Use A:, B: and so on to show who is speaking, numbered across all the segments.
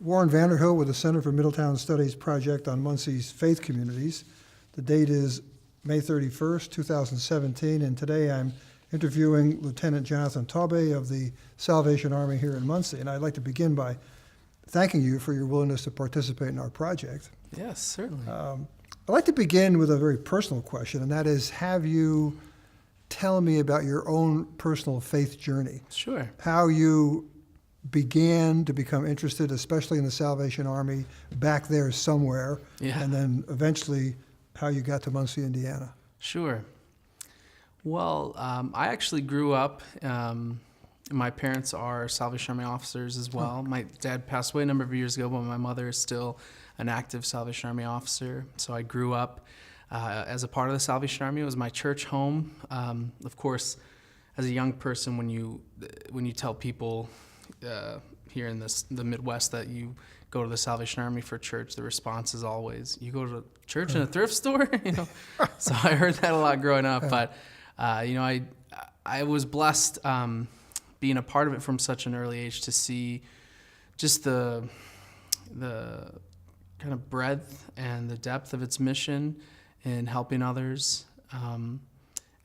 A: Warren Vanderhill with the Center for Middletown Studies project on Muncie's faith communities. The date is May 31st, 2017, and today I'm interviewing Lieutenant Jonathan Taube of the Salvation Army here in Muncie. And I'd like to begin by thanking you for your willingness to participate in our project.
B: Yes, certainly.
A: I'd like to begin with a very personal question, and that is, have you tell me about your own personal faith journey?
B: Sure.
A: How you began to become interested, especially in the Salvation Army, back there somewhere, and then eventually how you got to Muncie, Indiana.
B: Sure. Well, I actually grew up, my parents are Salvation Army officers as well. My dad passed away a number of years ago, but my mother is still an active Salvation Army officer. So I grew up as a part of the Salvation Army. It was my church home. Of course, as a young person, when you tell people here in the Midwest that you go to the Salvation Army for church, the response is always, "You go to church in a thrift store?" So I heard that a lot growing up. But I was blessed being a part of it from such an early age to see just the kind of breadth and the depth of its mission in helping others.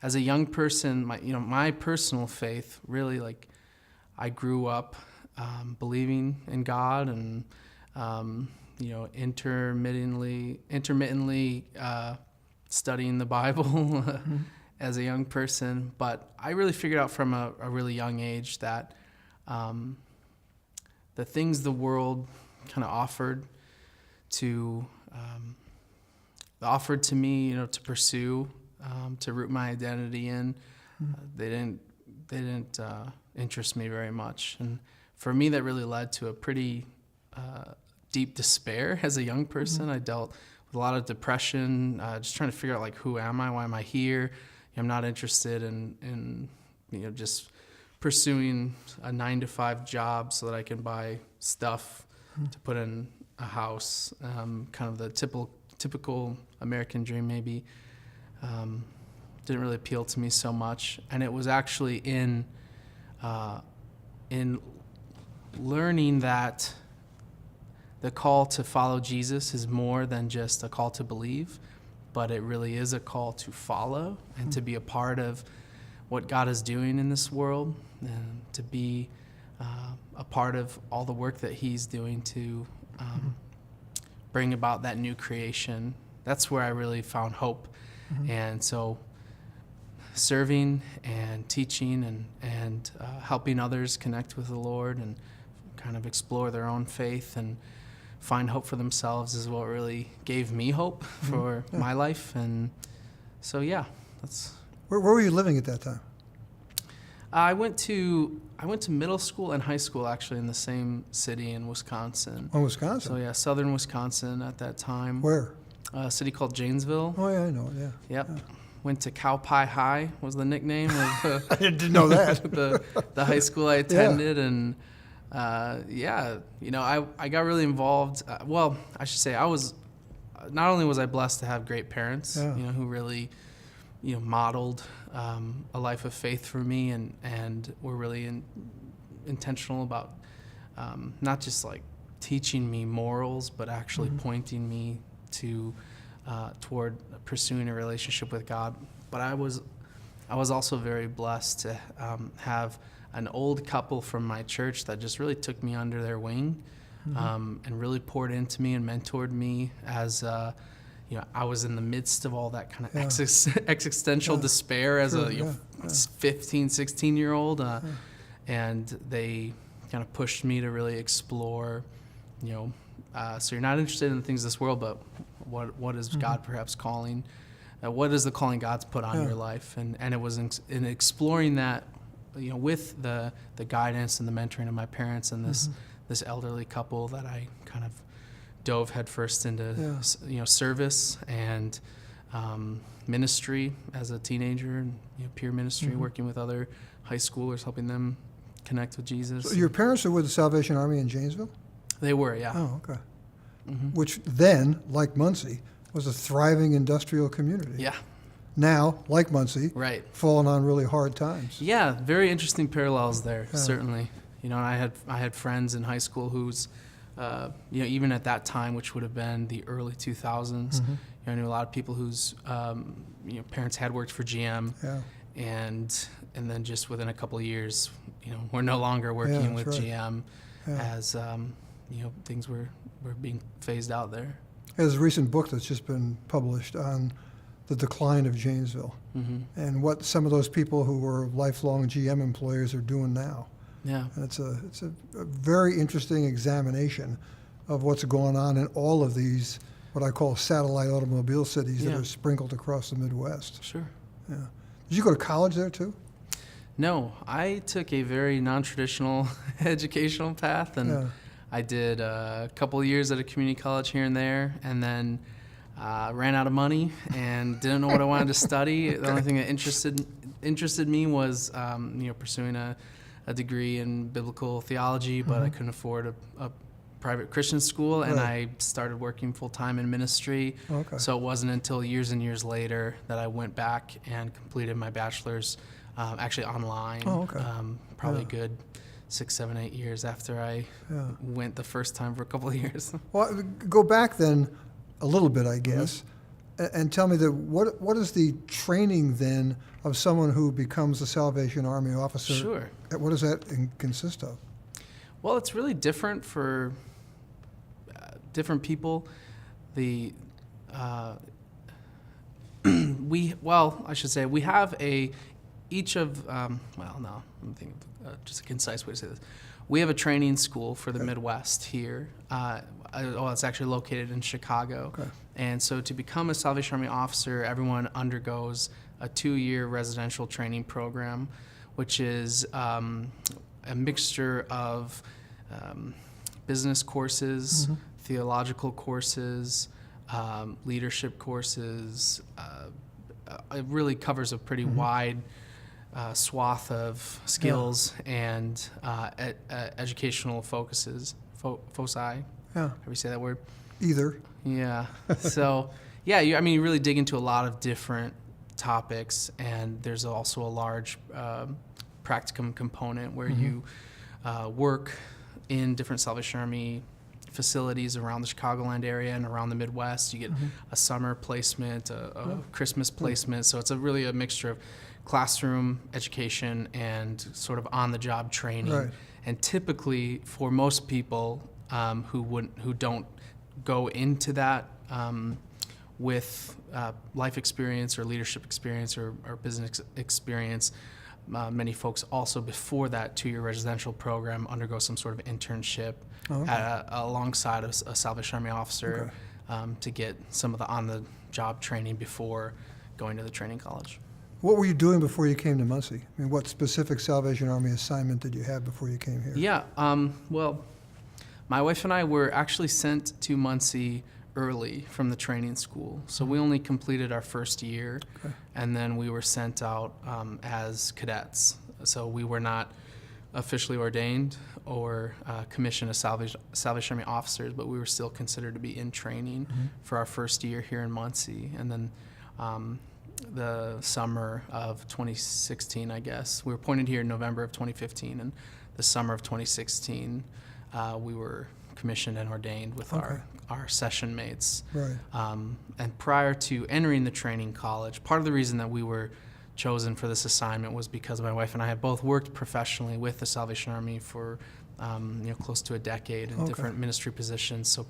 B: As a young person, my personal faith really, I grew up believing in God and intermittently studying the Bible as a young person. But I really figured out from a really young age that the things the world kind of offered to me, to pursue, to root my identity in, they didn't interest me very much. And for me, that really led to a pretty deep despair as a young person. I dealt with a lot of depression, just trying to figure out who am I, why am I here? I'm not interested in just pursuing a 9-to-5 job so that I can buy stuff to put in a house, kind of the typical American dream maybe. Didn't really appeal to me so much. And it was actually in learning that the call to follow Jesus is more than just a call to believe, but it really is a call to follow and to be a part of what God is doing in this world, and to be a part of all the work that He's doing to bring about that new creation. That's where I really found hope. And so serving and teaching and helping others connect with the Lord and kind of explore their own faith and find hope for themselves is what really gave me hope for my life. And so, that's...
A: Where were you living at that time?
B: I went to middle school and high school actually in the same city in Wisconsin.
A: Oh, Wisconsin?
B: So southern Wisconsin at that time.
A: Where?
B: A city called Janesville.
A: Oh, yeah, I know, yeah.
B: Yep.
A: Yeah.
B: Went to Cow Pie High was the nickname of
A: I didn't know that.
B: the high school I attended. And I got really involved. I should say not only was I blessed to have great parents, who really, modeled a life of faith for me and were really intentional about not just teaching me morals, but actually pointing me toward pursuing a relationship with God. But I was also very blessed to have an old couple from my church that just really took me under their wing and really poured into me and mentored me as I was in the midst of all that kind of existential despair as a 15, 16-year-old, and they kind of pushed me to really explore, so you're not interested in the things of this world, but what is God perhaps calling? What is the calling God's put on your life? And it was in exploring that, with the guidance and the mentoring of my parents and this elderly couple that I kind of dove headfirst into service and ministry as a teenager, and peer ministry, working with other high schoolers, helping them connect with Jesus.
A: So your parents were with the Salvation Army in Janesville?
B: They were, yeah.
A: Oh, okay. Which then, like Muncie, was a thriving industrial community.
B: Yeah.
A: Now, like Muncie, fallen on really hard times.
B: Yeah, very interesting parallels there, certainly. I had friends in high school whose even at that time, which would have been the early 2000s, I knew a lot of people whose parents had worked for GM, and then just within a couple of years, we're no longer working with GM as things were being phased out there.
A: There's a recent book that's just been published on the decline of Janesville and what some of those people who were lifelong GM employees are doing now.
B: Yeah,
A: and it's a very interesting examination of what's going on in all of these what I call satellite automobile cities that are sprinkled across the Midwest.
B: Sure.
A: Yeah. Did you go to college there too?
B: No, I took a very non-traditional educational path, and I did a couple of years at a community college here and there, and then ran out of money and didn't know what I wanted to study. The only thing that interested me was pursuing a degree in biblical theology, but I couldn't afford a private Christian school, and I started working full-time in ministry. So it wasn't until years and years later that I went back and completed my bachelor's, actually online. Probably a good 6, 7, 8 years after I went the first time for a couple of years.
A: Well, go back then a little bit, I guess, and tell me what is the training then of someone who becomes a Salvation Army officer?
B: Sure.
A: What does that consist of?
B: Well, it's really different for different people. We have just a concise way to say this. We have a training school for the Midwest here. It's actually located in Chicago. And so to become a Salvation Army officer, everyone undergoes a 2-year residential training program, which is a mixture of business courses, theological courses, leadership courses. It really covers a pretty wide swath of skills and educational focuses, foci. How do you say that word?
A: Either.
B: Yeah. So, you really dig into a lot of different topics, and there's also a large practicum component where you work in different Salvation Army facilities around the Chicagoland area and around the Midwest. You get a summer placement, a Christmas placement. So it's really a mixture of classroom education and sort of on-the-job training. And typically, for most people who don't go into that with life experience or leadership experience or business experience, many folks also before that 2-year residential program undergo some sort of internship alongside a Salvation Army officer to get some of the on-the-job training before going to the training college.
A: What were you doing before you came to Muncie? I mean, what specific Salvation Army assignment did you have before you came here?
B: Yeah, well, my wife and I were actually sent to Muncie early from the training school. So we only completed our first year, and then we were sent out as cadets. So we were not officially ordained or commissioned as Salvation Army officers, but we were still considered to be in training for our first year here in Muncie. And then the summer of 2016, I guess, we were appointed here in November of 2015, and the summer of 2016, we were commissioned and ordained with our session mates. And prior to entering the training college, part of the reason that we were chosen for this assignment was because my wife and I had both worked professionally with the Salvation Army for close to a decade in different ministry positions. So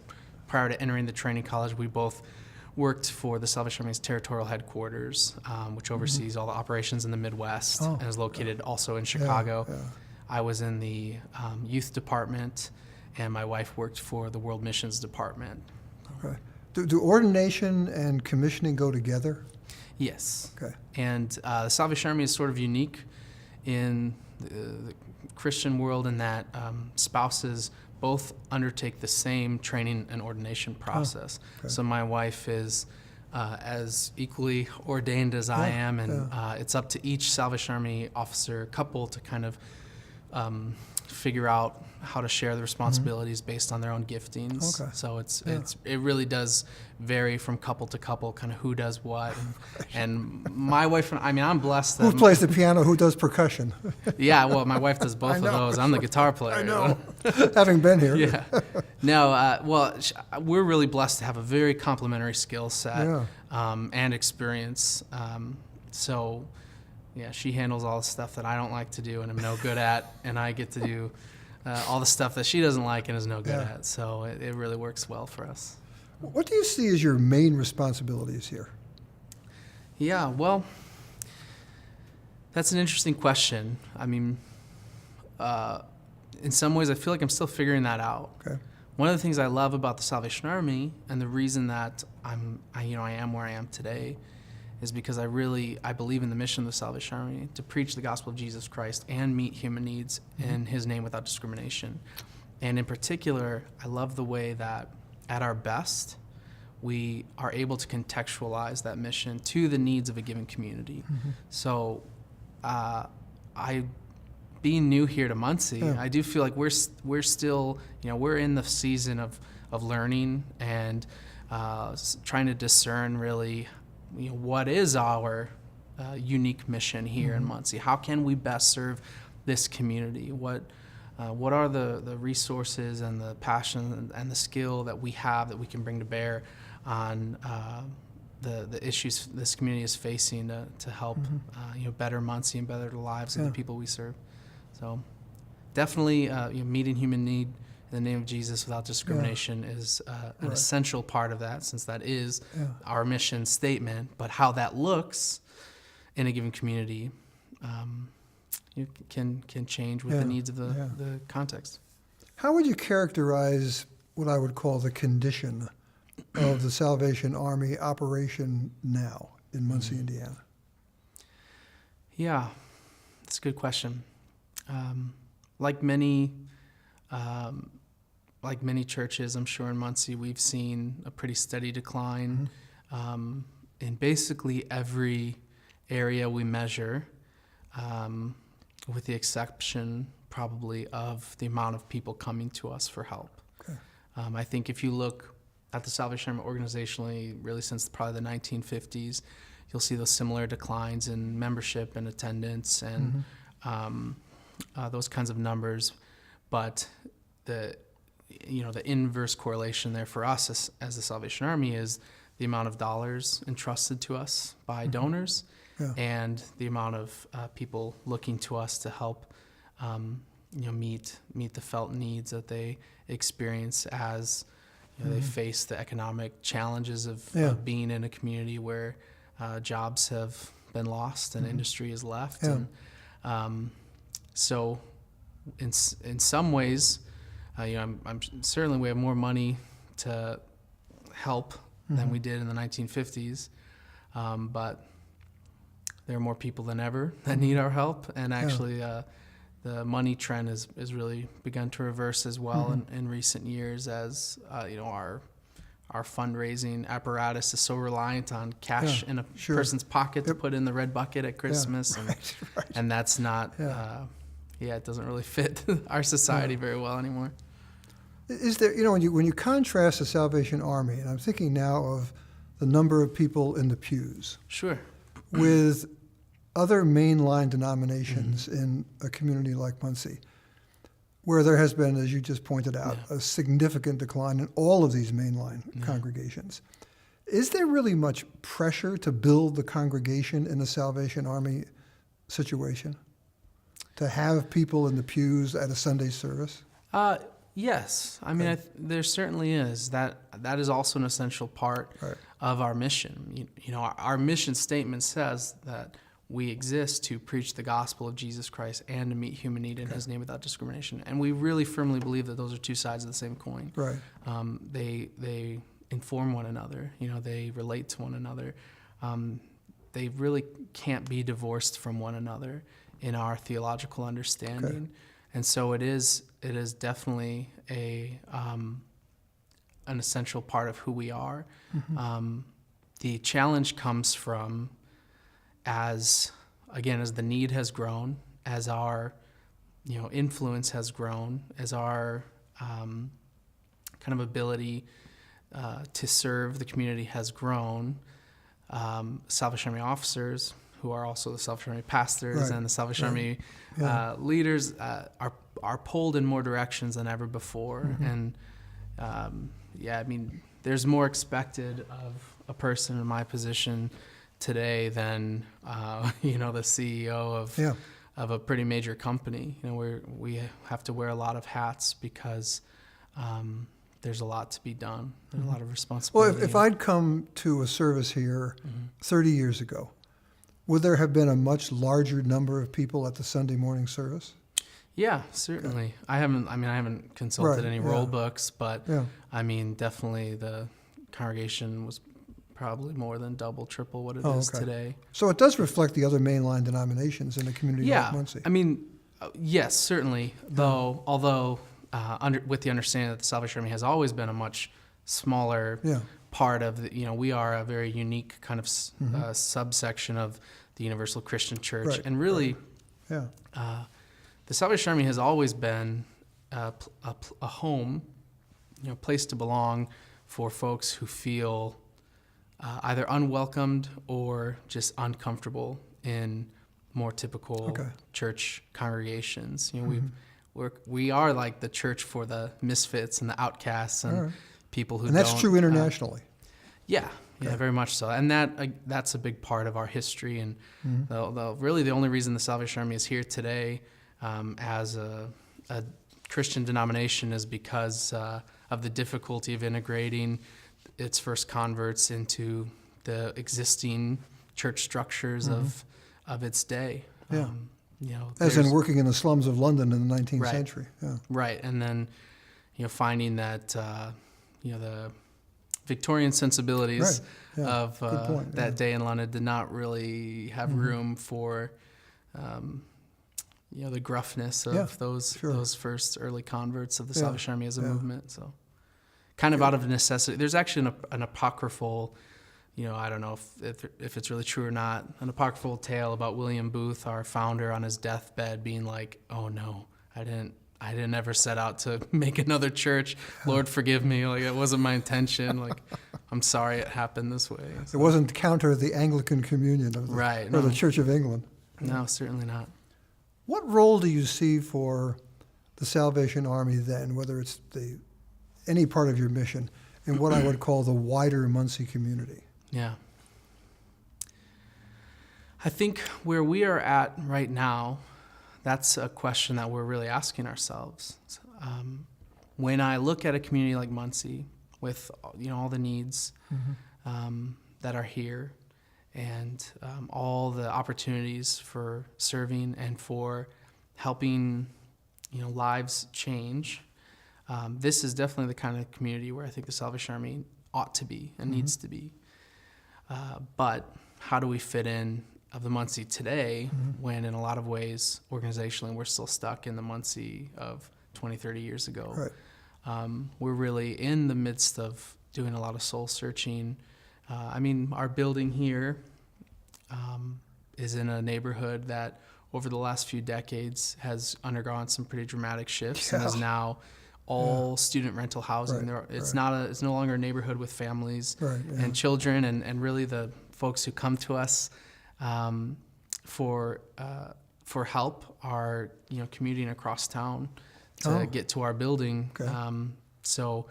B: prior to entering the training college, we both worked for the Salvation Army's territorial headquarters, which oversees all the operations in the Midwest and is located also in Chicago. I was in the youth department, and my wife worked for the World Missions Department.
A: Do ordination and commissioning go together?
B: Yes. And the Salvation Army is sort of unique in the Christian world in that spouses both undertake the same training and ordination process. So my wife is as equally ordained as I am, and it's up to each Salvation Army officer couple to kind of figure out how to share the responsibilities based on their own giftings.
A: Okay.
B: So it really does vary from couple to couple, kind of who does what. And my wife and I'm blessed that
A: Who plays the piano? Who does percussion?
B: yeah, well, my wife does both of those. I'm the guitar player.
A: I know. Having been here.
B: Yeah. No, we're really blessed to have a very complementary skill set and experience. So, yeah, she handles all the stuff that I don't like to do and am no good at, and I get to do all the stuff that she doesn't like and is no good at. So it really works well for us.
A: What do you see as your main responsibilities here?
B: Yeah, well, that's an interesting question. I mean, in some ways, I feel like I'm still figuring that out.
A: Okay.
B: One of the things I love about the Salvation Army, and the reason that I am where I am today, is because I believe in the mission of the Salvation Army to preach the gospel of Jesus Christ and meet human needs in His name without discrimination. And in particular, I love the way that at our best, we are able to contextualize that mission to the needs of a given community. So being new here to Muncie, I do feel like we're still, we're in the season of learning and trying to discern really, what is our unique mission here in Muncie? How can we best serve this community? What are the resources and the passion and the skill that we have that we can bring to bear on the issues this community is facing to help better Muncie and better the lives of the people we serve? So definitely meeting human need in the name of Jesus without discrimination is an essential part of that, since that is our mission statement. But how that looks in a given community can change with the needs of the context.
A: How would you characterize what I would call the condition of the Salvation Army operation now in Muncie, Indiana?
B: Yeah, that's a good question. Like many churches, I'm sure in Muncie, we've seen a pretty steady decline in basically every area we measure, with the exception probably of the amount of people coming to us for help. Okay. I think if you look at the Salvation Army organizationally, really since probably the 1950s, you'll see those similar declines in membership and attendance and those kinds of numbers. But the inverse correlation there for us as the Salvation Army is the amount of dollars entrusted to us by donors and the amount of people looking to us to help meet the felt needs that they experience as they face the economic challenges of being in a community where jobs have been lost and industry is left. And so in some ways, I'm certainly we have more money to help than we did in the 1950s, but there are more people than ever that need our help, and actually the money trend has really begun to reverse as well in recent years, as our fundraising apparatus is so reliant on cash in a person's pocket to put in the red bucket at Christmas, and that's not it doesn't really fit our society very well anymore.
A: Is there, when you contrast the Salvation Army, and I'm thinking now of the number of people in the pews, with other mainline denominations in a community like Muncie, where there has been, as you just pointed out, a significant decline in all of these mainline congregations. Is there really much pressure to build the congregation in the Salvation Army situation? To have people in the pews at a Sunday service?
B: Yes. I mean, there certainly is. That is also an essential part of our mission. Our mission statement says that we exist to preach the gospel of Jesus Christ and to meet human need in His name without discrimination. And we really firmly believe that those are two sides of the same coin. Right. They inform one another. They relate to one another. They really can't be divorced from one another in our theological understanding. And so it is definitely an essential part of who we are. The challenge comes from as the need has grown, as our influence has grown, as our kind of ability to serve the community has grown, Salvation Army officers, who are also the Salvation Army pastors and the Salvation Army leaders, are pulled in more directions than ever before. And there's more expected of a person in my position today than the CEO of a pretty major company. We have to wear a lot of hats because there's a lot to be done and a lot of responsibility.
A: Well, if I'd come to a service here 30 years ago, would there have been a much larger number of people at the Sunday morning service?
B: Yeah, certainly. I haven't consulted any roll books, but definitely the congregation was probably more than double, triple what it is today.
A: So it does reflect the other mainline denominations in a community like Muncie.
B: Yes, certainly. Although with the understanding that the Salvation Army has always been a much smaller part of we are a very unique kind of subsection of the Universal Christian Church, and really, the Salvation Army has always been a home, place to belong for folks who feel either unwelcomed or just uncomfortable in more typical church congregations. We are like the church for the misfits and the outcasts and people who.
A: And that's true internationally.
B: Very much so. And that's a big part of our history. And really the only reason the Salvation Army is here today as a Christian denomination is because of the difficulty of integrating its first converts into the existing church structures of its day.
A: As in working in the slums of London in the 19th century.
B: Right. And then, that the Victorian sensibilities of that day in London did not really have room for, the gruffness of those first early converts of the Salvation Army as a movement. So kind of out of necessity. There's actually an apocryphal, I don't know if it's really true or not, an apocryphal tale about William Booth, our founder, on his deathbed being like, "Oh no, I didn't ever set out to make another church. Lord, forgive me. Like, it wasn't my intention. Like, I'm sorry it happened this way." So,
A: it wasn't counter the Anglican Communion of the Church of England.
B: No, certainly not.
A: What role do you see for the Salvation Army then, whether it's any part of your mission, in what I would call the wider Muncie community?
B: Yeah. I think where we are at right now, that's a question that we're really asking ourselves. When I look at a community like Muncie with all the needs that are here and all the opportunities for serving and for helping lives change, this is definitely the kind of community where I think the Salvation Army ought to be and needs to be. But how do we fit in of the Muncie today when in a lot of ways organizationally we're still stuck in the Muncie of 20, 30 years ago?
A: Right.
B: We're really in the midst of doing a lot of soul searching. Our building here is in a neighborhood that over the last few decades has undergone some pretty dramatic shifts and is now all student rental housing. It's no longer a neighborhood with families and children, and really the folks who come to us for help are commuting across town to get to our building. So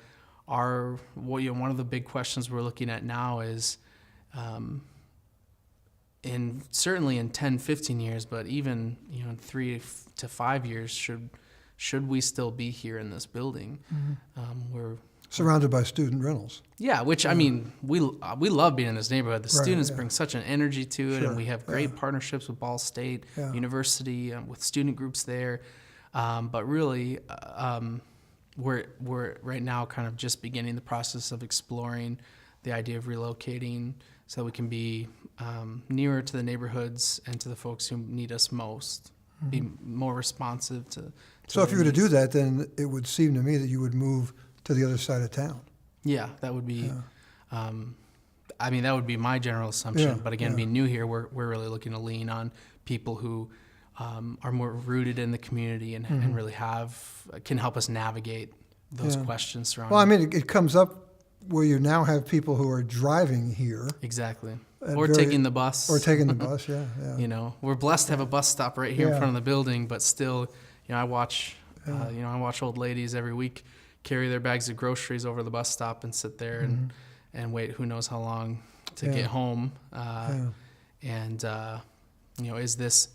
B: one of the big questions we're looking at now is certainly in 10, 15 years, but even in 3 to 5 years, should we still be here in this building? We're
A: surrounded by student rentals.
B: Yeah, which we love being in this neighborhood. The students bring such an energy to it, and we have great partnerships with Ball State University with student groups there. But really, we're right now kind of just beginning the process of exploring the idea of relocating so that we can be nearer to the neighborhoods and to the folks who need us most, be more responsive to
A: so if you were to do that, then it would seem to me that you would move to the other side of town.
B: Yeah, that would be, that would be my general assumption. But again, being new here, we're really looking to lean on people who are more rooted in the community and really can help us navigate those questions surrounding.
A: Well, I mean, it comes up where you now have people who are driving here.
B: Exactly. Or taking the bus.
A: Or taking the bus, yeah.
B: You know, we're blessed to have a bus stop right here in front of the building, but still, you know, I watch old ladies every week carry their bags of groceries over the bus stop and sit there and wait who knows how long to get home. And you know, is this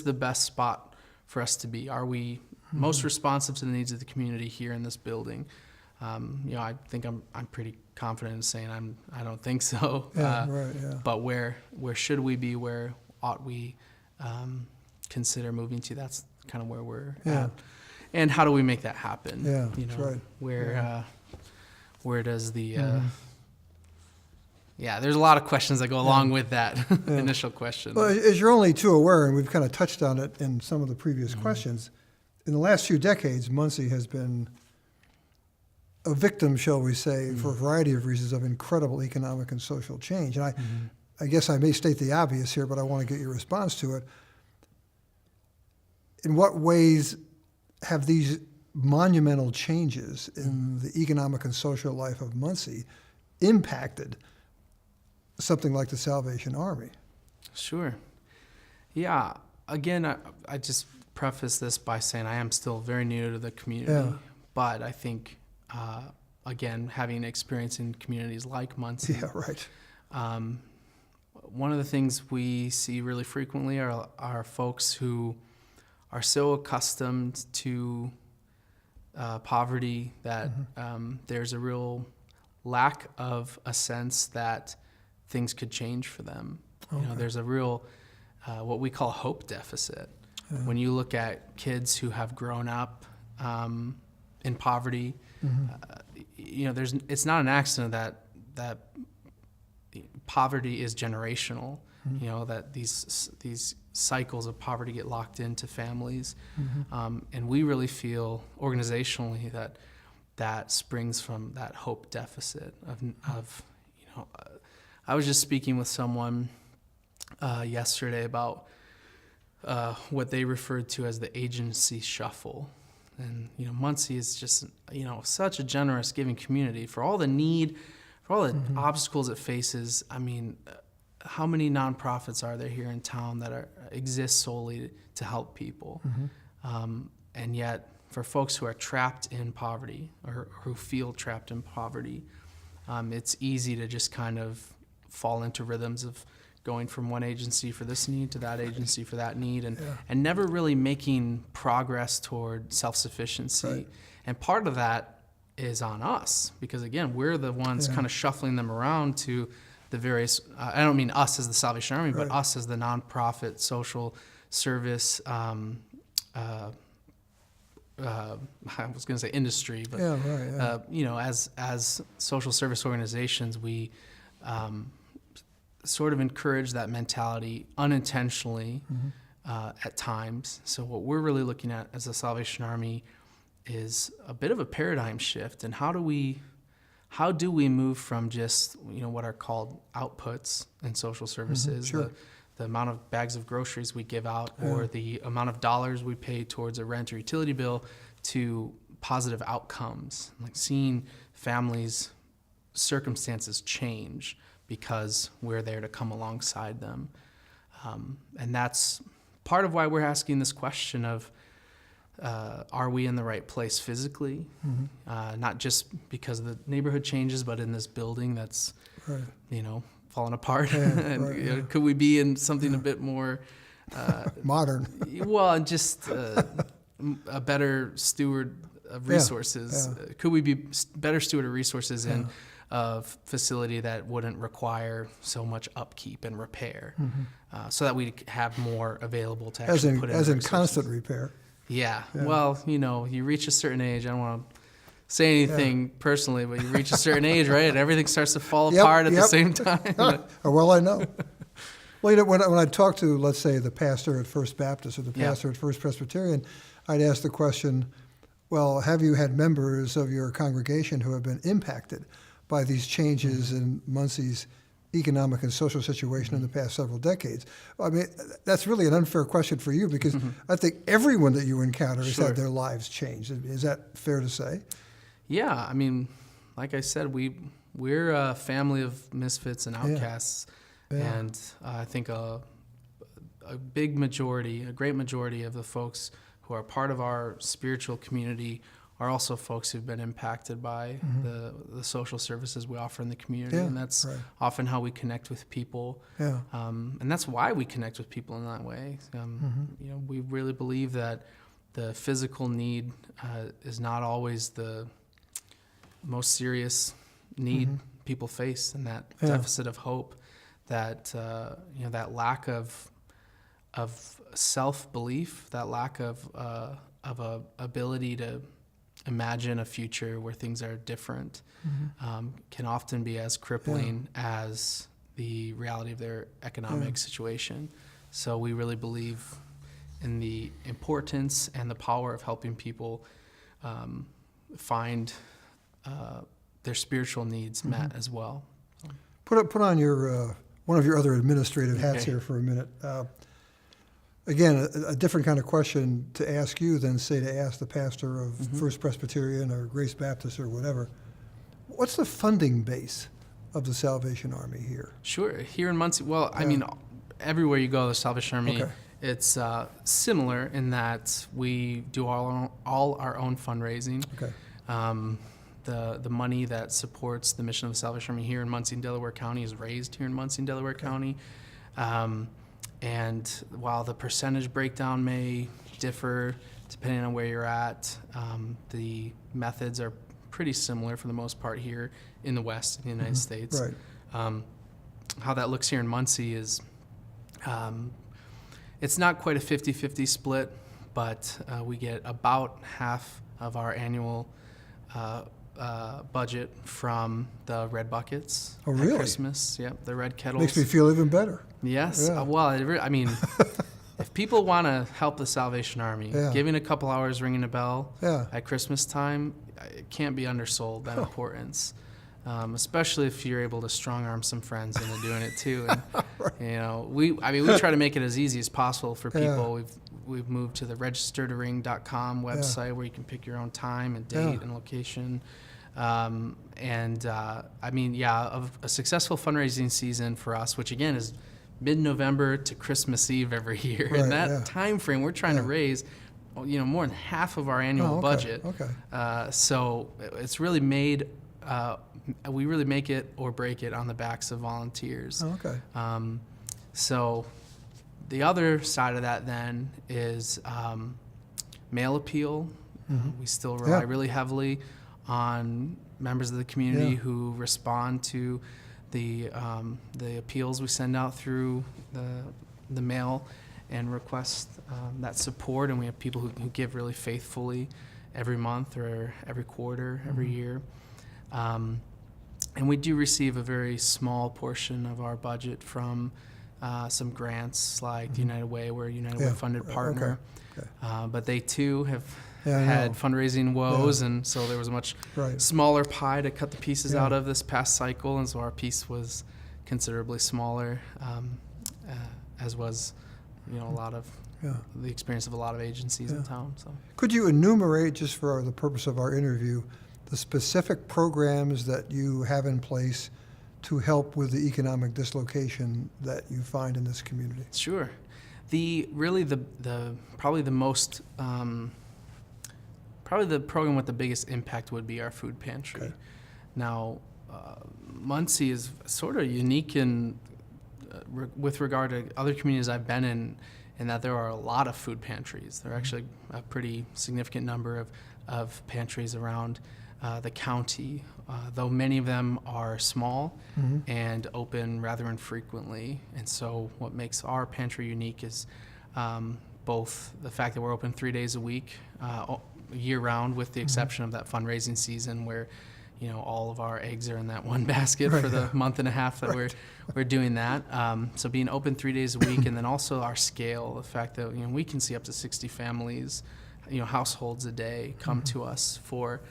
B: the best spot for us to be? Are we most responsive to the needs of the community here in this building? You know, I think I'm pretty confident in saying I don't think so. But where should we be? Where ought we consider moving to? That's kind of where we're at. And how do we make that happen?
A: Yeah,
B: you know,
A: that's right.
B: Where does the there's a lot of questions that go along with that initial question.
A: Well, as you're only too aware, and we've kind of touched on it in some of the previous questions, in the last few decades, Muncie has been a victim, shall we say, for a variety of reasons of incredible economic and social change. And I guess I may state the obvious here, but I want to get your response to it. In what ways have these monumental changes in the economic and social life of Muncie impacted something like the Salvation Army?
B: Sure. Yeah. Again, I just preface this by saying I am still very new to the community, but I think, again, having experience in communities like Muncie, one of the things we see really frequently are folks who are so accustomed to poverty that there's a real lack of a sense that things could change for them. You know, there's a real what we call hope deficit. When you look at kids who have grown up in poverty, you know, it's not an accident that poverty is generational. You know, that these cycles of poverty get locked into families, and we really feel organizationally that springs from that hope deficit of you know. I was just speaking with someone yesterday about what they referred to as the agency shuffle. And, you know, Muncie is just, you know, such a generous giving community for all the need, for all the obstacles it faces. I mean, how many nonprofits are there here in town that exist solely to help people? And yet, for folks who are trapped in poverty or who feel trapped in poverty, it's easy to just kind of fall into rhythms of going from one agency for this need to that agency for that need, and never really making progress toward self-sufficiency. And part of that is on us, because again, we're the ones kind of shuffling them around to the various, I don't mean us as the Salvation Army, but us as the nonprofit social service, I was going to say industry, but you know, as social service organizations, we sort of encourage that mentality unintentionally at times. So what we're really looking at as the Salvation Army is a bit of a paradigm shift, and how do we move from just, you know, what are called outputs in social services, the amount of bags of groceries we give out, or the amount of dollars we pay towards a rent or utility bill, to positive outcomes, like seeing families' circumstances change because we're there to come alongside them. And that's part of why we're asking this question of, are we in the right place physically? Not just because the neighborhood changes, but in this building that's, you know, falling apart. And, you know, could we be in something a bit more
A: modern?
B: Well, and just a better steward of resources. Could we be better steward of resources in a facility that wouldn't require so much upkeep and repair, so that we have more available to actually put in
A: as in
B: resources.
A: Constant repair.
B: Yeah. Well, you know, you reach a certain age. I don't want to say anything personally, but you reach a certain age, right? And everything starts to fall apart at the same time.
A: Well, I know. Well, you know, when I talk to, let's say, the pastor at First Baptist or the pastor at First Presbyterian, I'd ask the question, well, have you had members of your congregation who have been impacted by these changes in Muncie's economic and social situation in the past several decades. I mean, that's really an unfair question for you because I think everyone that you encounter has had their lives changed. Is that fair to say?
B: Yeah, I mean, like I said, we're a family of misfits and outcasts, and I think a great majority of the folks who are part of our spiritual community are also folks who've been impacted by the social services we offer in the community, and that's often how we connect with people. And that's why we connect with people in that way. You know, we really believe that the physical need is not always the most serious need people face, and that deficit of hope, that you know, that lack of self-belief, that lack of a ability to imagine a future where things are different, can often be as crippling as the reality of their economic situation. So we really believe in the importance and the power of helping people find their spiritual needs met as well.
A: Put on your one of your other administrative hats here for a minute. Again, a different kind of question to ask you than, say, to ask the pastor of First Presbyterian or Grace Baptist or whatever. What's the funding base of the Salvation Army here?
B: Sure. Here in Muncie, well, I mean, everywhere you go, the Salvation Army, it's similar in that we do all our own fundraising. The money that supports the mission of the Salvation Army here in Muncie and Delaware County is raised here in Muncie and Delaware County. And while the percentage breakdown may differ depending on where you're at, the methods are pretty similar for the most part here in the West in the United States. How that looks here in Muncie is it's not quite a 50-50 split, but we get about half of our annual budget from the red buckets at Christmas. Yep, the red kettles.
A: Makes me feel even better.
B: Yes. Well, I mean, if people want to help the Salvation Army, giving a couple hours ringing a bell at Christmas time, it can't be undersold, that importance. Especially if you're able to strong arm some friends into doing it too. And, you know, we try to make it as easy as possible for people. We've moved to the registertoring.com website where you can pick your own time and date and location. I mean, a successful fundraising season for us, which again is mid-November to Christmas Eve every year. In that time frame, we're trying to raise, you know, more than half of our annual budget. So it's really made. We really make it or break it on the backs of volunteers. So the other side of that then is mail appeal. We still rely really heavily on members of the community who respond to the appeals we send out through the mail and request that support. And we have people who give really faithfully every month or every quarter, every year. And we do receive a very small portion of our budget from some grants like the United Way. We're a United Way funded partner. But they too have had fundraising woes, and so there was a much smaller pie to cut the pieces out of this past cycle, and so our piece was considerably smaller, as was, you know, a lot of the experience of a lot of agencies in town. So,
A: could you enumerate, just for the purpose of our interview, the specific programs that you have in place to help with the economic dislocation that you find in this community?
B: Sure. Probably the program with the biggest impact would be our food pantry. Now, Muncie is sort of unique with regard to other communities I've been in that there are a lot of food pantries. There are actually a pretty significant number of pantries around the county, though many of them are small and open rather infrequently. And so what makes our pantry unique is both the fact that we're open 3 days a week, year-round, with the exception of that fundraising season where, you know, all of our eggs are in that one basket for the month and a half that we're doing that. So being open 3 days a week, and then also our scale, the fact that, you know, we can see up to 60 families, you know, households a day come to us for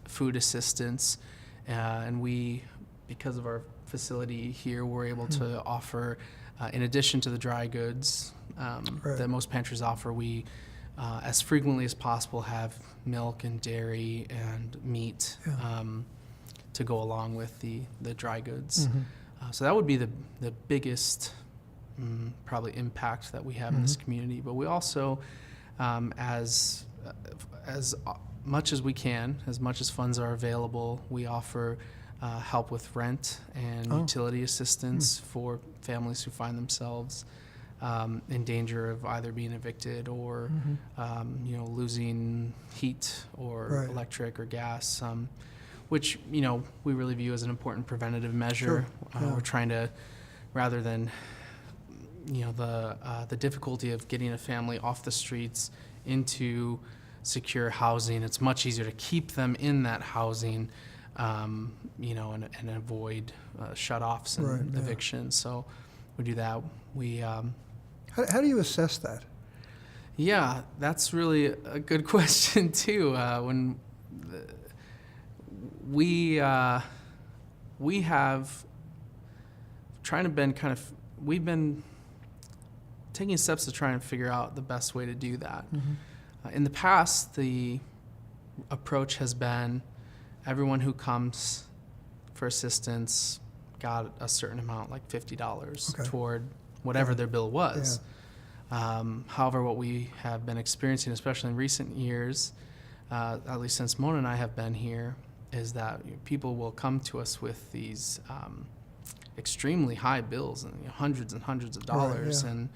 B: food assistance, and we, because of our facility here, we're able to offer, in addition to the dry goods that most pantries offer, we, as frequently as possible, have milk and dairy and meat to go along with the dry goods. So that would be the biggest probably impact that we have in this community. But we also, as much as we can, as much as funds are available, we offer help with rent and utility assistance for families who find themselves in danger of either being evicted or losing heat or electric or gas, which we really view as an important preventative measure. We're trying to, rather than the difficulty of getting a family off the streets into secure housing, it's much easier to keep them in that housing, and avoid shut-offs and evictions. So we do that. We
A: how do you assess that?
B: Yeah, that's really a good question too. When we have we've been taking steps to try and figure out the best way to do that. In the past, the approach has been everyone who comes for assistance got a certain amount, like $50 toward whatever their bill was. However, what we have been experiencing, especially in recent years, at least since Mona and I have been here, is that people will come to us with these extremely high bills and hundreds and hundreds of dollars, and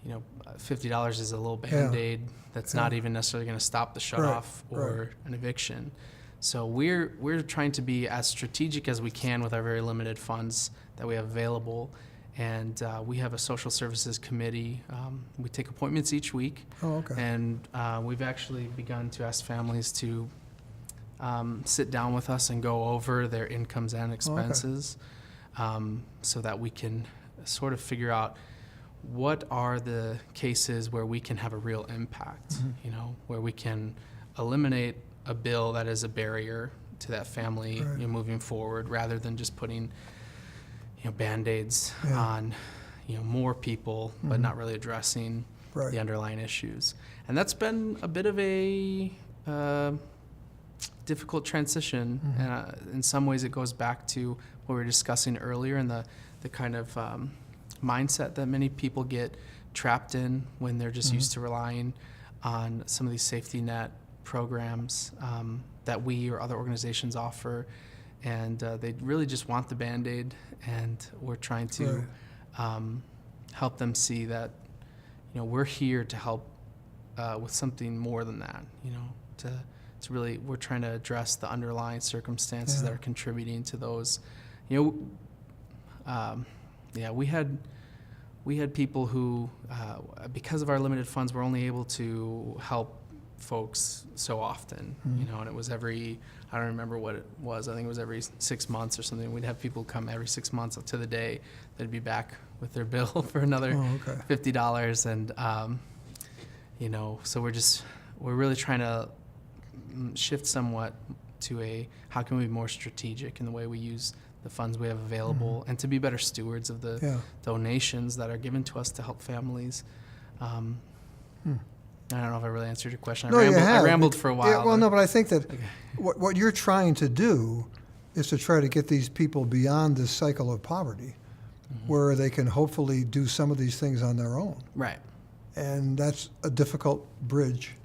B: $50 is a little Band-Aid that's not even necessarily going to stop the shut-off or an eviction. So we're trying to be as strategic as we can with our very limited funds that we have available. And we have a social services committee. We take appointments each week. And we've actually begun to ask families to sit down with us and go over their incomes and expenses, so that we can sort of figure out what are the cases where we can have a real impact, where we can eliminate a bill that is a barrier to that family moving forward, rather than just putting Band-Aids on more people, but not really addressing the underlying issues. And that's been a bit of a difficult transition. And in some ways it goes back to what we were discussing earlier, and the kind of mindset that many people get trapped in when they're just used to relying on some of these safety net programs that we or other organizations offer. And they really just want the Band-Aid, and we're trying to help them see that we're here to help with something more than that. To really, we're trying to address the underlying circumstances that are contributing to those. We had people who, because of our limited funds, were only able to help folks so often, and it was I don't remember what it was. I think it was every 6 months or something. We'd have people come every 6 months up to the day. They'd be back with their bill for another $50. And, so we're really trying to shift somewhat to how can we be more strategic in the way we use the funds we have available, and to be better stewards of the donations that are given to us to help families. I don't know if I really answered your question. I rambled for a while.
A: But I think that what you're trying to do is to try to get these people beyond this cycle of poverty, where they can hopefully do some of these things on their own.
B: Right.
A: And that's a difficult bridge.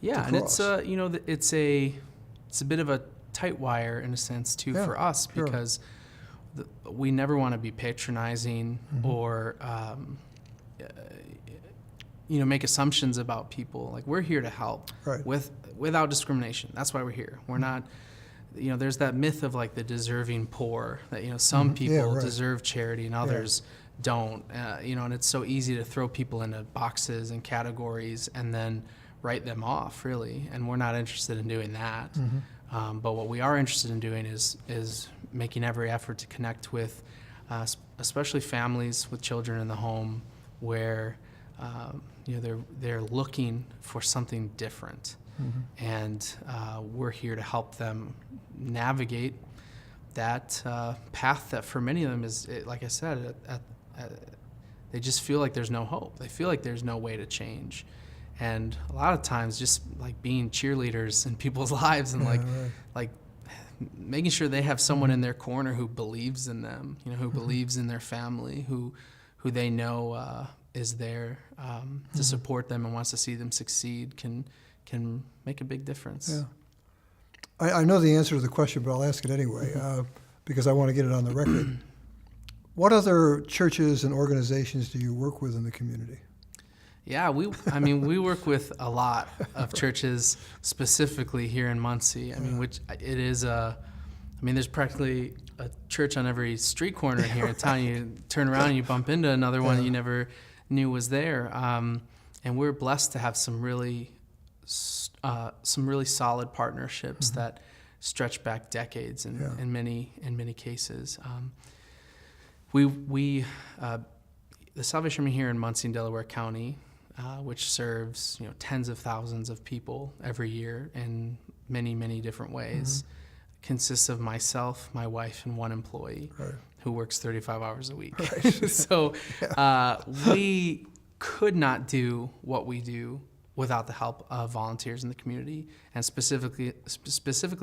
B: Yeah, and it's it's a bit of a tight wire in a sense too for us, because we never want to be patronizing or make assumptions about people. Like, we're here to help without discrimination. That's why we're here. We're not, there's that myth of like the deserving poor, that, some people deserve charity and others don't, and it's so easy to throw people into boxes and categories and then write them off, really. And we're not interested in doing that. But what we are interested in doing is making every effort to connect with, especially families with children in the home, where they're looking for something different, and we're here to help them navigate that path that for many of them is, like I said, they just feel like there's no hope. They feel like there's no way to change. And a lot of times just like being cheerleaders in people's lives and like making sure they have someone in their corner who believes in them, who believes in their family, who they know is there to support them and wants to see them succeed can make a big difference.
A: Yeah. I know the answer to the question, but I'll ask it anyway because I want to get it on the record. What other churches and organizations do you work with in the community?
B: Yeah, we work with a lot of churches specifically here in Muncie. Which it is there's practically a church on every street corner here in town. You turn around and you bump into another one you never knew was there. And we're blessed to have some really solid partnerships that stretch back decades in many cases. The Salvation Army here in Muncie and Delaware County, which serves tens of thousands of people every year in many different ways, consists of myself, my wife, and one employee who works 35 hours a week. Right. So we could not do what we do without the help of volunteers in the community, and specifically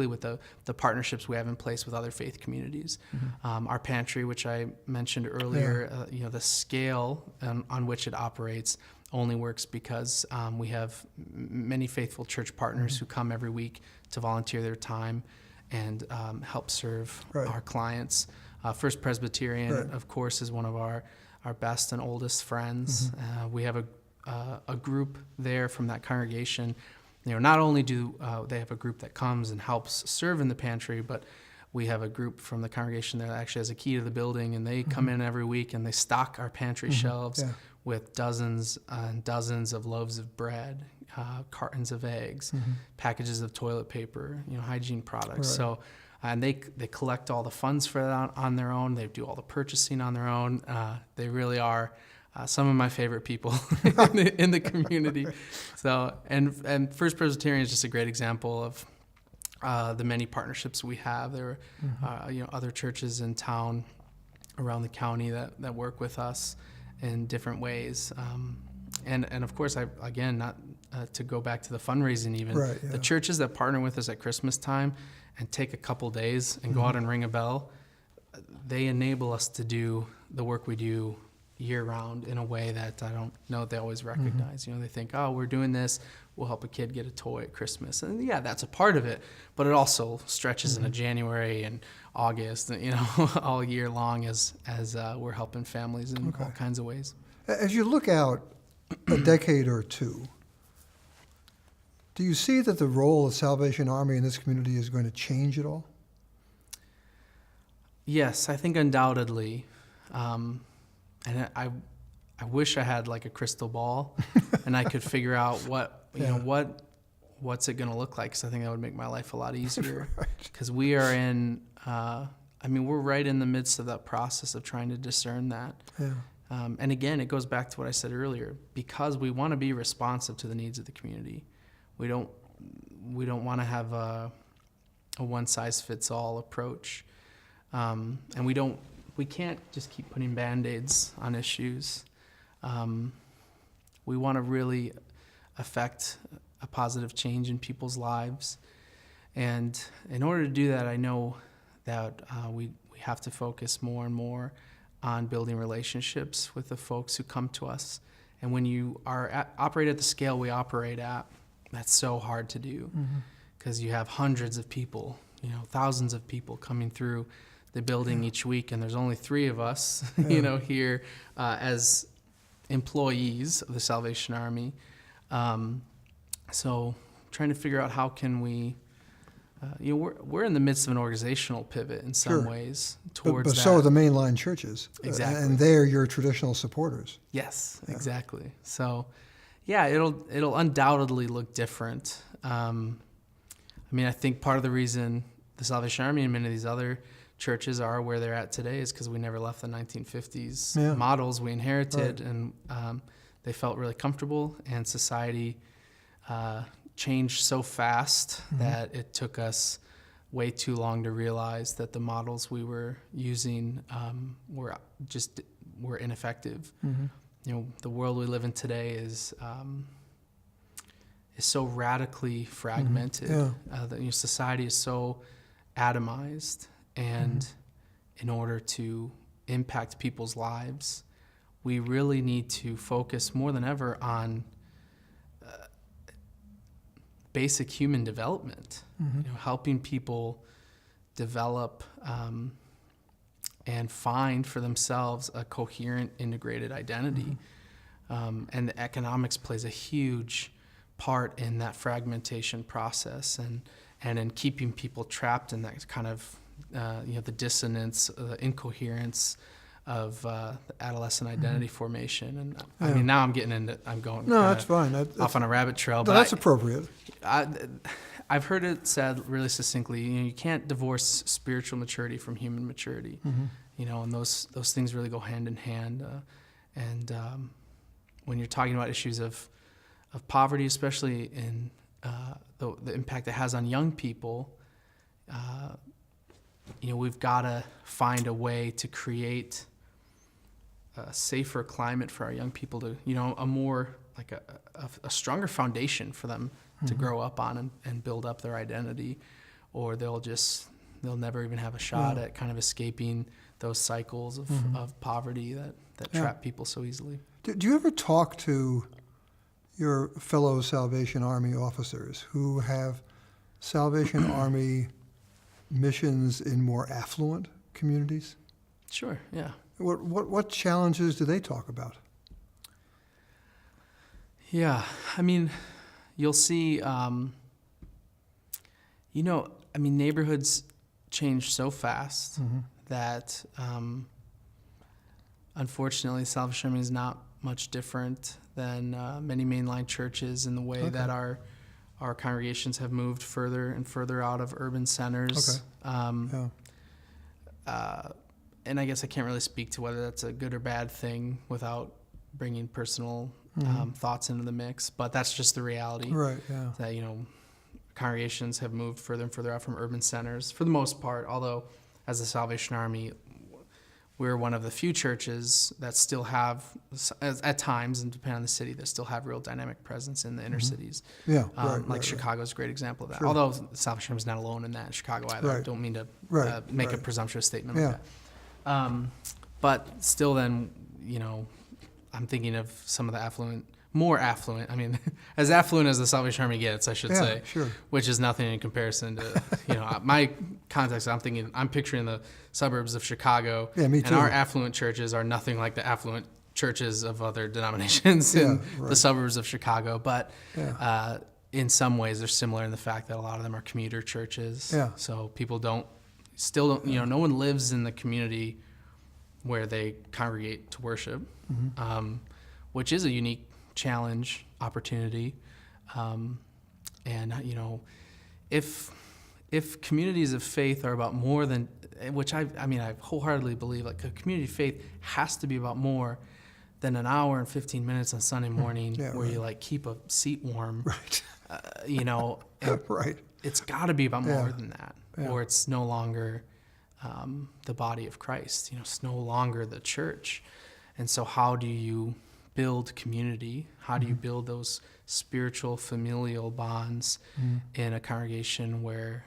B: with the partnerships we have in place with other faith communities. Our pantry, which I mentioned earlier, the scale on which it operates only works because we have many faithful church partners who come every week to volunteer their time and help serve our clients. First Presbyterian, of course, is one of our best and oldest friends. We have a group there from that congregation. Not only do they have a group that comes and helps serve in the pantry, but we have a group from the congregation there that actually has a key to the building, and they come in every week and they stock our pantry shelves with dozens and dozens of loaves of bread, cartons of eggs, packages of toilet paper, hygiene products. So, and they collect all the funds for that on their own. They do all the purchasing on their own. They really are some of my favorite people in the community. So, and First Presbyterian is just a great example of the many partnerships we have. There are other churches in town around the county that work with us in different ways. And of course, not to go back to the fundraising even, the churches that partner with us at Christmas time and take a couple days and go out and ring a bell, they enable us to do the work we do year-round in a way that I don't know they always recognize. They think, oh, we're doing this, we'll help a kid get a toy at Christmas. And that's a part of it, but it also stretches into January and August, all year long as we're helping families in all kinds of ways.
A: As you look out a decade or two, do you see that the role of Salvation Army in this community is going to change at all?
B: Yes, I think undoubtedly. And I wish I had like a crystal ball and I could figure out what's it going to look like, because I think that would make my life a lot easier. Because we are we're right in the midst of that process of trying to discern that. Yeah. And again, it goes back to what I said earlier, because we want to be responsive to the needs of the community. We don't want to have a one-size-fits-all approach. And we can't just keep putting Band-Aids on issues. We want to really affect a positive change in people's lives. And in order to do that, I know that we have to focus more and more on building relationships with the folks who come to us. And when you operate at the scale we operate at, that's so hard to do, because you have hundreds of people, thousands of people coming through the building each week, and there's only 3 of us, here as employees of the Salvation Army. So trying to figure out how can we, we're in the midst of an organizational pivot in some ways towards
A: but
B: that.
A: So are the mainline churches.
B: Exactly.
A: And they're your traditional supporters.
B: Yes, exactly. So, yeah, it'll undoubtedly look different. I think part of the reason the Salvation Army and many of these other churches are where they're at today is because we never left the 1950s models we inherited, and they felt really comfortable, and society changed so fast that it took us way too long to realize that the models we were using were ineffective. The world we live in today is so radically fragmented. Society is so atomized, and in order to impact people's lives, we really need to focus more than ever on basic human development, helping people develop and find for themselves a coherent, integrated identity. And the economics plays a huge part in that fragmentation process, and in keeping people trapped in that kind of the dissonance, the incoherence of the adolescent identity formation. And I mean, now I'm going
A: that's fine.
B: Off on a rabbit trail.
A: But that's appropriate.
B: I've heard it said really succinctly, you can't divorce spiritual maturity from human maturity. And those things really go hand in hand. When you're talking about issues of poverty, especially in the impact it has on young people, we've got to find a way to create a safer climate for our young people to, a more like a stronger foundation for them to grow up on and build up their identity, or they'll never even have a shot at kind of escaping those cycles of poverty that trap people so easily.
A: Do you ever talk to your fellow Salvation Army officers who have Salvation Army missions in more affluent communities?
B: Sure, yeah.
A: What challenges do they talk about?
B: Yeah, I mean, you'll see, neighborhoods change so fast that, unfortunately, Salvation Army is not much different than many mainline churches in the way that our congregations have moved further and further out of urban centers. And I guess I can't really speak to whether that's a good or bad thing without bringing personal thoughts into the mix, but that's just the reality.
A: Right, yeah.
B: That, congregations have moved further and further out from urban centers for the most part, although as the Salvation Army, we're one of the few churches that still have, at times, and depending on the city, that still have real dynamic presence in the inner cities.
A: Yeah,
B: like Chicago's a great example of that.
A: Sure.
B: Although Salvation Army is not alone in that in Chicago either. I don't mean to make a presumptuous statement like that. But still then, I'm thinking of some of the more affluent, as affluent as the Salvation Army gets, I should say,
A: sure.
B: Which is nothing in comparison to, my context, I'm picturing the suburbs of Chicago.
A: Yeah, me too.
B: And our affluent churches are nothing like the affluent churches of other denominations in the suburbs of Chicago. But in some ways, they're similar in the fact that a lot of them are commuter churches. Yeah. So people don't, no one lives in the community where they congregate to worship, which is a unique challenge, opportunity. If communities of faith are about more than, which I wholeheartedly believe, like a community of faith has to be about more than an hour and 15 minutes on Sunday morning where you keep a seat warm,
A: right.
B: It's got to be about more than that, or it's no longer the body of Christ. It's no longer the church. And so how do you build community? How do you build those spiritual familial bonds in a congregation where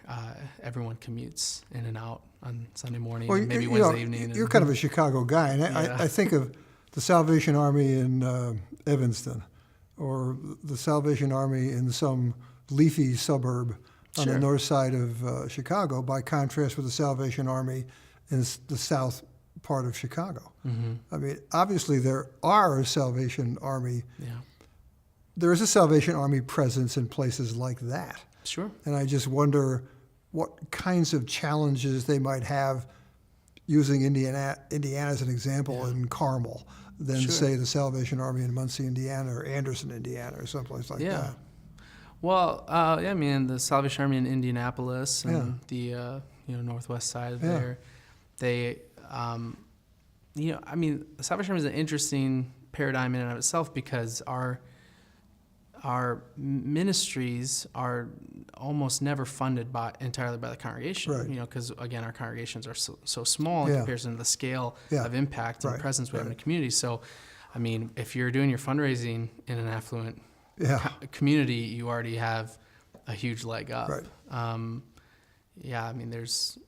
B: everyone commutes in and out on Sunday morning, maybe Wednesday evening?
A: You're kind of a Chicago guy, and I think of the Salvation Army in Evanston, or the Salvation Army in some leafy suburb on the north side of Chicago, by contrast with the Salvation Army in the south part of Chicago. Obviously there are Salvation Army. There is a Salvation Army presence in places like that.
B: Sure.
A: And I just wonder what kinds of challenges they might have using Indiana as an example in Carmel than say the Salvation Army in Muncie, Indiana, or Anderson, Indiana, or someplace like that.
B: Well, the Salvation Army in Indianapolis and the northwest side of there, they the Salvation Army is an interesting paradigm in and of itself, because our ministries are almost never funded entirely by the congregation,
A: Right.
B: because again, our congregations are so small in comparison to the scale of impact and presence we have in the community. So, I mean, if you're doing your fundraising in an affluent community, you already have a huge leg up.
A: Right.
B: I mean, there's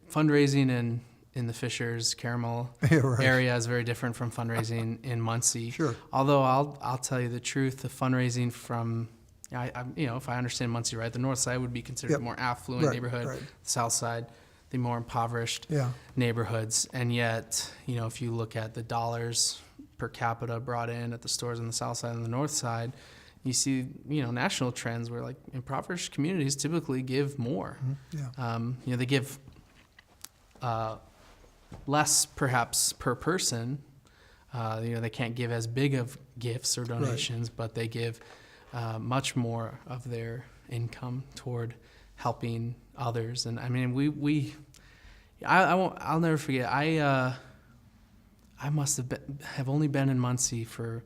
B: fundraising in the Fishers, Caramel area is very different from fundraising in Muncie.
A: Sure.
B: Although I'll tell you the truth, the fundraising from, if I understand Muncie right, the north side would be considered a more affluent neighborhood.
A: Right.
B: The south side, the more impoverished neighborhoods. And yet, if you look at the dollars per capita brought in at the stores on the south side and the north side, you see, national trends where like impoverished communities typically give more. They give less perhaps per person. They can't give as big of gifts or donations, but they give much more of their income toward helping others. And I mean, I'll never forget. I must have only been in Muncie for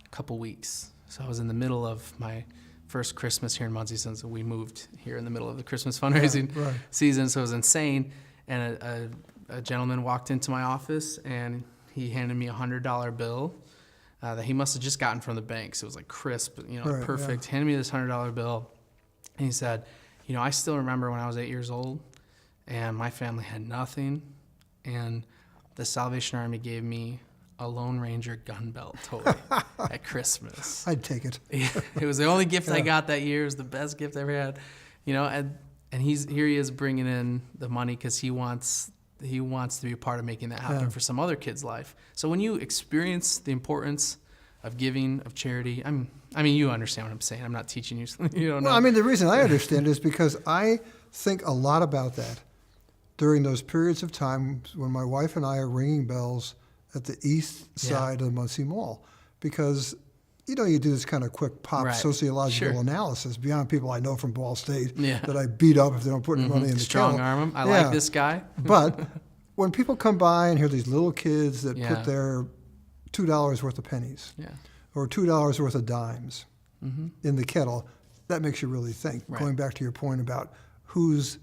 B: a couple weeks. So I was in the middle of my first Christmas here in Muncie since we moved here in the middle of the Christmas fundraising season. So it was insane. And a gentleman walked into my office and he handed me $100 bill that he must have just gotten from the bank. So it was like crisp, perfect. Handed me this $100 bill. And he said, I still remember when I was 8 years old and my family had nothing. And the Salvation Army gave me a Lone Ranger gun belt toy at Christmas.
A: I'd take it.
B: It was the only gift I got that year. It was the best gift I ever had. And he is bringing in the money because he wants to be a part of making that happen for some other kid's life. So when you experience the importance of giving, of charity, I mean, you understand what I'm saying. I'm not teaching you. You don't know.
A: Well, I mean, the reason I understand is because I think a lot about that during those periods of time when my wife and I are ringing bells at the east side of the Muncie Mall, because you do this kind of quick pop sociological analysis beyond people I know from Ball State that I beat up if they don't put any money in the
B: strong
A: kettle.
B: arm them. I like this guy.
A: But when people come by and hear these little kids that put their $2 worth of pennies or $2 worth of dimes in the kettle, that makes you really think.
B: Right.
A: Going back to your point about who's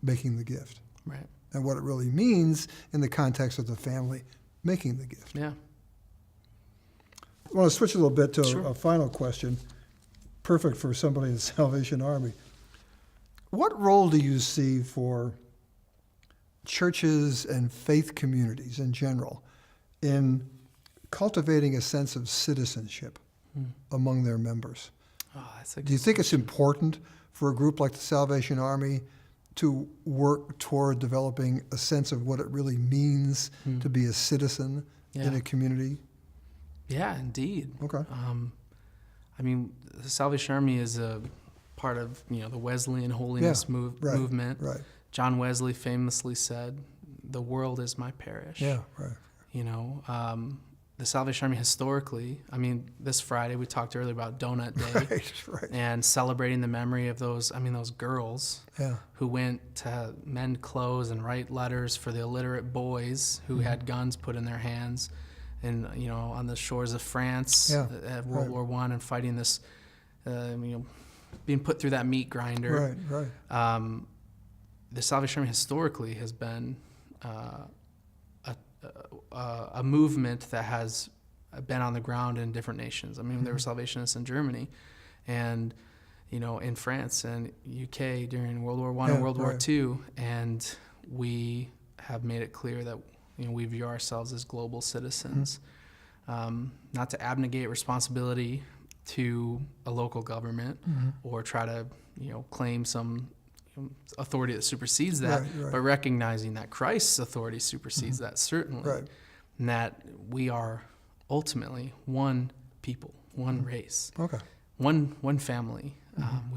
A: making the gift and what it really means in the context of the family making the gift.
B: Yeah.
A: I want to switch a little bit to a final question, perfect for somebody in the Salvation Army. What role do you see for churches and faith communities in general in cultivating a sense of citizenship among their members? Do you think it's important for a group like the Salvation Army to work toward developing a sense of what it really means to be a citizen in a community?
B: Yeah, indeed.
A: Okay.
B: I mean, the Salvation Army is a part of the Wesleyan holiness movement. Right. John Wesley famously said, "The world is my parish."
A: Yeah, right.
B: The Salvation Army historically, this Friday we talked earlier about Donut Day and celebrating the memory of those girls who went to mend clothes and write letters for the illiterate boys who had guns put in their hands and, on the shores of France at World War I and fighting this, being put through that meat grinder. Right. The Salvation Army historically has been a movement that has been on the ground in different nations. There were Salvationists in Germany and, in France and UK during World War I and World War II. And we have made it clear that, we view ourselves as global citizens, not to abnegate responsibility to a local government or try to, claim some authority that supersedes that, but recognizing that Christ's authority supersedes that, certainly, and that we are ultimately one people, one race, one family,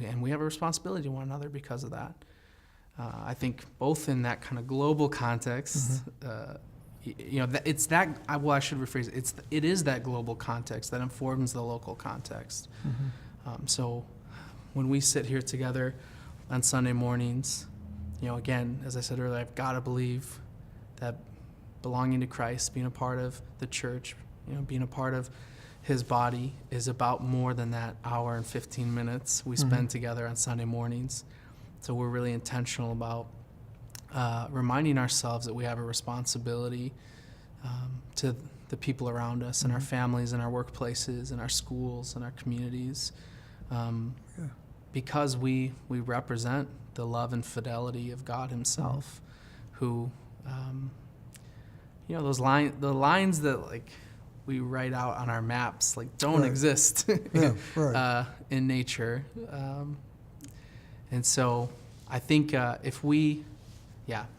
B: and we have a responsibility to one another because of that. I think both in that kind of global context, it's that. I should rephrase it. It is that global context that informs the local context. So when we sit here together on Sunday mornings, again, as I said earlier, I've got to believe that belonging to Christ, being a part of the church, being a part of his body is about more than that hour and 15 minutes we spend together on Sunday mornings. So we're really intentional about reminding ourselves that we have a responsibility to the people around us and our families and our workplaces and our schools and our communities, because we represent the love and fidelity of God himself, who, the lines that like we write out on our maps like don't exist in nature. And so I think if we,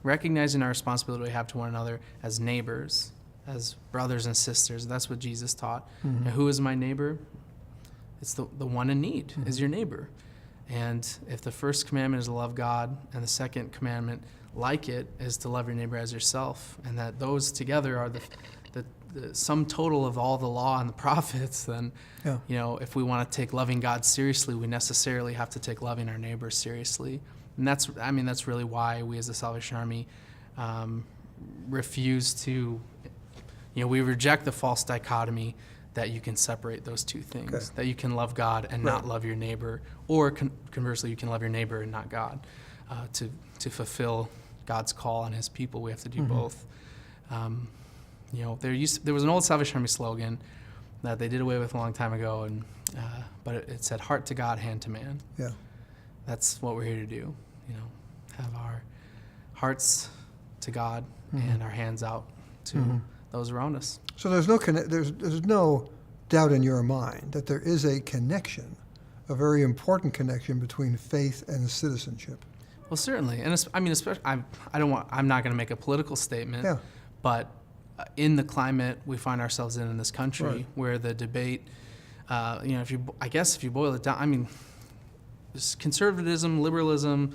B: recognizing our responsibility we have to one another as neighbors, as brothers and sisters, that's what Jesus taught. And who is my neighbor? It's the one in need is your neighbor. And if the first commandment is to love God, and the second commandment, like it, is to love your neighbor as yourself, and that those together are the sum total of all the law and the prophets, then, if we want to take loving God seriously, we necessarily have to take loving our neighbor seriously. And that's really why we as the Salvation Army refuse to, we reject the false dichotomy that you can separate those two things, that you can love God and not love your neighbor, or conversely, you can love your neighbor and not God. To fulfill God's call on his people, we have to do both. There was an old Salvation Army slogan that they did away with a long time ago, and but it said, "Heart to God, hand to man." Yeah, that's what we're here to do. Have our hearts to God and our hands out to those around us.
A: So there's no doubt in your mind that there is a connection, a very important connection between faith and citizenship.
B: Well, certainly, and especially, I'm not going to make a political statement, but in the climate we find ourselves in this country, where the debate, if you boil it down, conservatism, liberalism.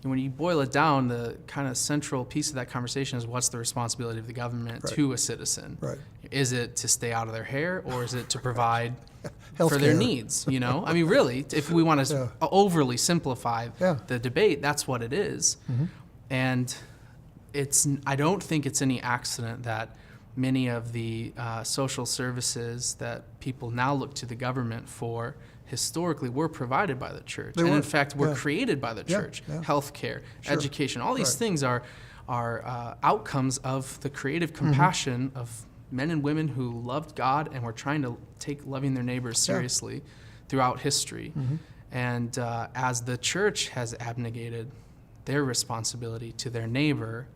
B: When you boil it down, the kind of central piece of that conversation is what's the responsibility of the government to a citizen? Right. Is it to stay out of their hair, or is it to provide for their needs? Really, if we want to overly simplify the debate, that's what it is. And I don't think it's any accident that many of the social services that people now look to the government for historically were provided by the church, and in fact were created by the church. Healthcare, education, all these things are outcomes of the creative compassion of men and women who loved God and were trying to take loving their neighbors seriously throughout history. And as the church has abnegated their responsibility to their neighbor,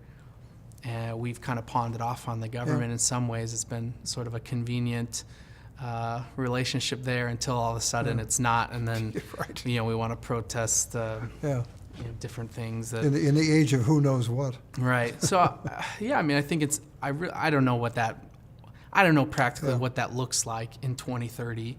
B: we've kind of pawned it off on the government. In some ways, it's been sort of a convenient relationship there until all of a sudden it's not, and then we want to protest different things that
A: in the age of who knows what.
B: Right. So I think it's I don't know practically what that looks like in 2030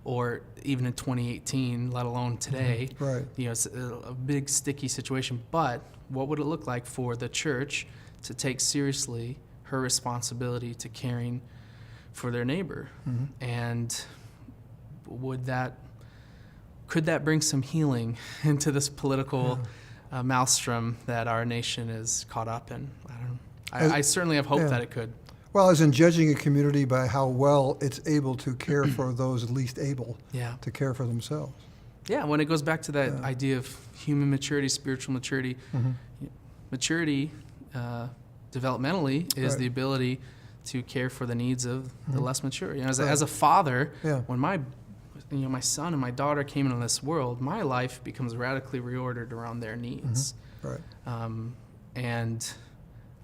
B: or even in 2018, let alone today. It's a big sticky situation, but what would it look like for the church to take seriously her responsibility to caring for their neighbor? And could that bring some healing into this political maelstrom that our nation is caught up in? I don't know. I certainly have hope that it could.
A: Well, as in judging a community by how well it's able to care for those least able to care for themselves.
B: Yeah, when it goes back to that idea of human maturity, spiritual maturity, maturity developmentally is the ability to care for the needs of the less mature. As a father, when my son and my daughter came into this world, my life becomes radically reordered around their needs. And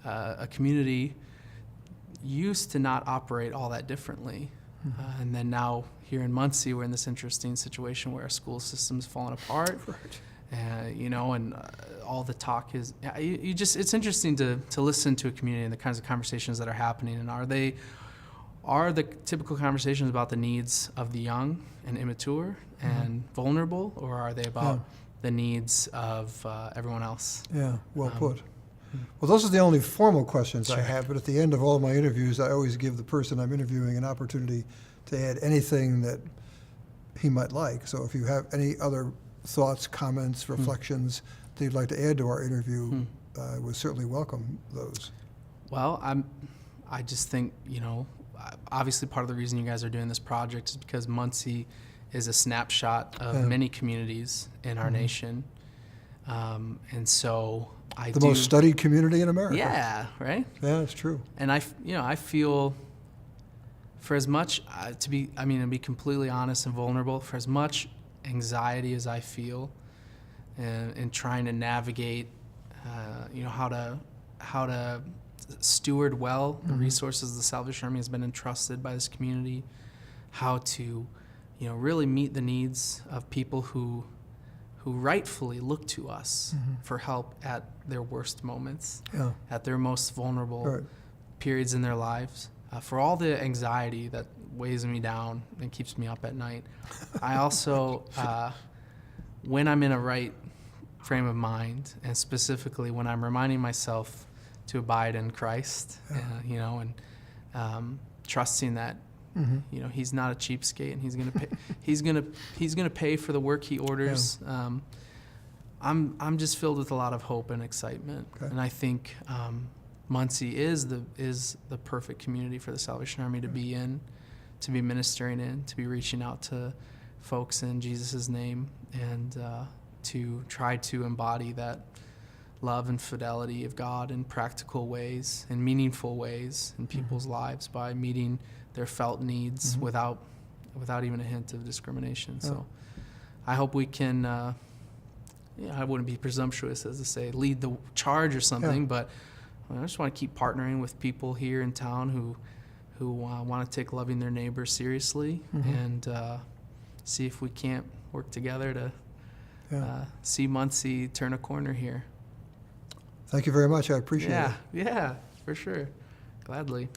B: a community used to not operate all that differently. And then now here in Muncie, we're in this interesting situation where our school system's falling apart. And all the talk is, it's interesting to listen to a community and the kinds of conversations that are happening. And are the typical conversations about the needs of the young and immature and vulnerable, or are they about the needs of everyone else?
A: Yeah, well put. Well, those are the only formal questions I have, but at the end of all my interviews, I always give the person I'm interviewing an opportunity to add anything that he might like. So if you have any other thoughts, comments, reflections that you'd like to add to our interview, I would certainly welcome those.
B: Well, I just think, obviously part of the reason you guys are doing this project is because Muncie is a snapshot of many communities in our nation. And so
A: the most studied community in America.
B: Yeah, right?
A: Yeah, it's true.
B: And I feel for as much, to be completely honest and vulnerable, for as much anxiety as I feel in trying to navigate, how to steward well the resources the Salvation Army has been entrusted by this community, how to, really meet the needs of people who rightfully look to us for help at their worst moments, at their most vulnerable periods in their lives. For all the anxiety that weighs me down and keeps me up at night, I also, when I'm in a right frame of mind, and specifically when I'm reminding myself to abide in Christ, and trusting that, He's not a cheapskate, and He's gonna pay. He's gonna pay for the work He orders. I'm just filled with a lot of hope and excitement, and I think Muncie is the perfect community for the Salvation Army to be in, to be ministering in, to be reaching out to folks in Jesus' name, and to try to embody that love and fidelity of God in practical ways, in meaningful ways in people's lives by meeting their felt needs without even a hint of discrimination. So I hope we can, I wouldn't be presumptuous as to say lead the charge or something, but I just want to keep partnering with people here in town who want to take loving their neighbor seriously, and see if we can't work together to see Muncie turn a corner here.
A: Thank you very much. I appreciate it.
B: Yeah, for sure. Gladly.